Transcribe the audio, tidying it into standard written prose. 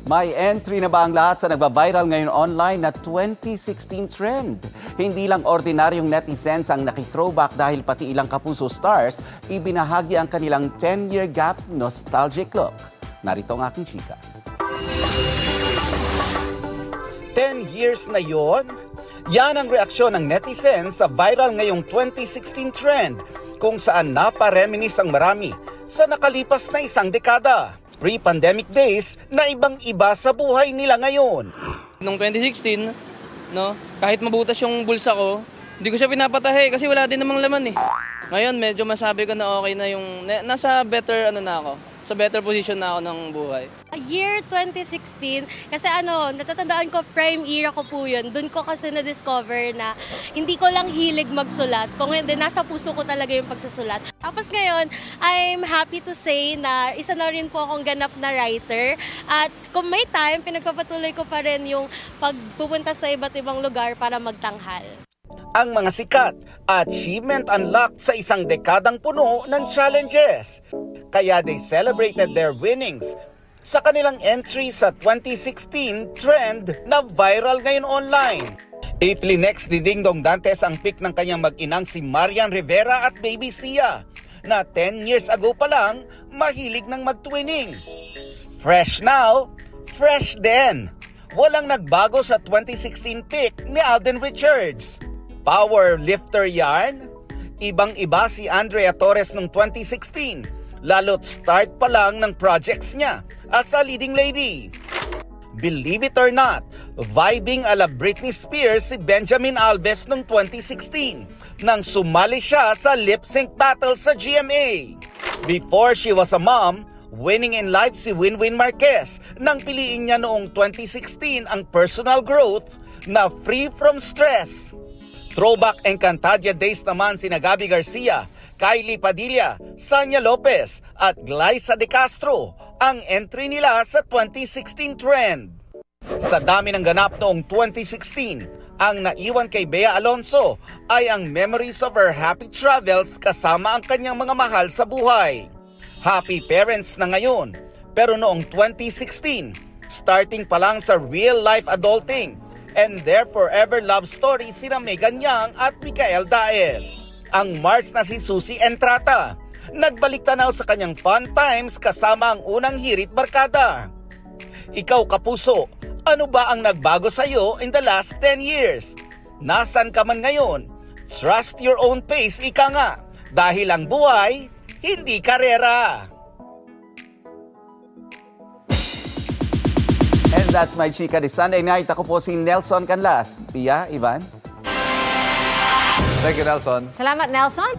May entry na ba ang lahat sa nagbabiral ngayon online na 2016 trend? Hindi lang ordinaryong netizens ang nakithrowback dahil pati ilang kapuso stars ibinahagi ang kanilang 10-year gap nostalgic look. Narito ang aking chika. 10 years na yon? Yan ang reaksyon ng netizens sa viral ngayong 2016 trend kung saan napareminis ang marami sa nakalipas na isang dekada. Pre-pandemic days na ibang-iba sa buhay nila ngayon. Noong 2016, no, kahit mabutas yung bulsa ko, hindi ko siya pinapatahi kasi wala din namang laman eh. Ngayon, medyo masabi ko na okay na yung, nasa better na ako. Sa better position na ako ng buhay. Year 2016, kasi natatandaan ko prime era ko po yun. Doon ko kasi na-discover na hindi ko lang hilig magsulat. Kung hindi, nasa puso ko talaga yung pagsusulat. Tapos ngayon, I'm happy to say na isa na rin po akong ganap na writer. At kung may time, pinagpapatuloy ko pa rin yung pagpupunta sa iba't ibang lugar para magtanghal. Ang mga sikat, achievement unlocked sa isang dekadang puno ng challenges. Kaya they celebrated their winnings sa kanilang entry sa 2016 trend na viral ngayon online. Itlinex ni Dingdong Dantes ang pic ng kanyang mag-inang si Marian Rivera at Baby Sia na 10 years ago pa lang mahilig ng mag-twinning. Fresh now, fresh then. Walang nagbago sa 2016 pic ni Alden Richards. Power lifter yarn? Ibang-iba si Andrea Torres noong 2016, lalo't start pa lang ng projects niya as a leading lady. Believe it or not, vibing ala Britney Spears si Benjamin Alves noong 2016 nang sumali siya sa lip sync battle sa GMA. Before she was a mom, winning in life si Winwin Marquez nang piliin niya noong 2016 ang personal growth na free from stress. Throwback Encantadia days naman sina Gabby Garcia, Kylie Padilla, Sanya Lopez at Glyza De Castro ang entry nila sa 2016 trend. Sa dami ng ganap noong 2016, ang naiwan kay Bea Alonso ay ang memories of her happy travels kasama ang kanyang mga mahal sa buhay. Happy parents na ngayon, pero noong 2016, starting pa lang sa real life adulting, and their forever love story sina Megan Yang at Mikael Daes. Ang Mars na si Susie Entrata, nagbalik tanaw sa kanyang fun times kasama ang unang hirit barkada. Ikaw kapuso, ano ba ang nagbago sa iyo in the last 10 years? Nasaan ka man ngayon? Trust your own pace, ika nga, dahil ang buhay, hindi karera. And that's my chika this Sunday night. Ako po si Nelson Canlas. Pia, Ivan? Thank you, Nelson. Salamat, Nelson.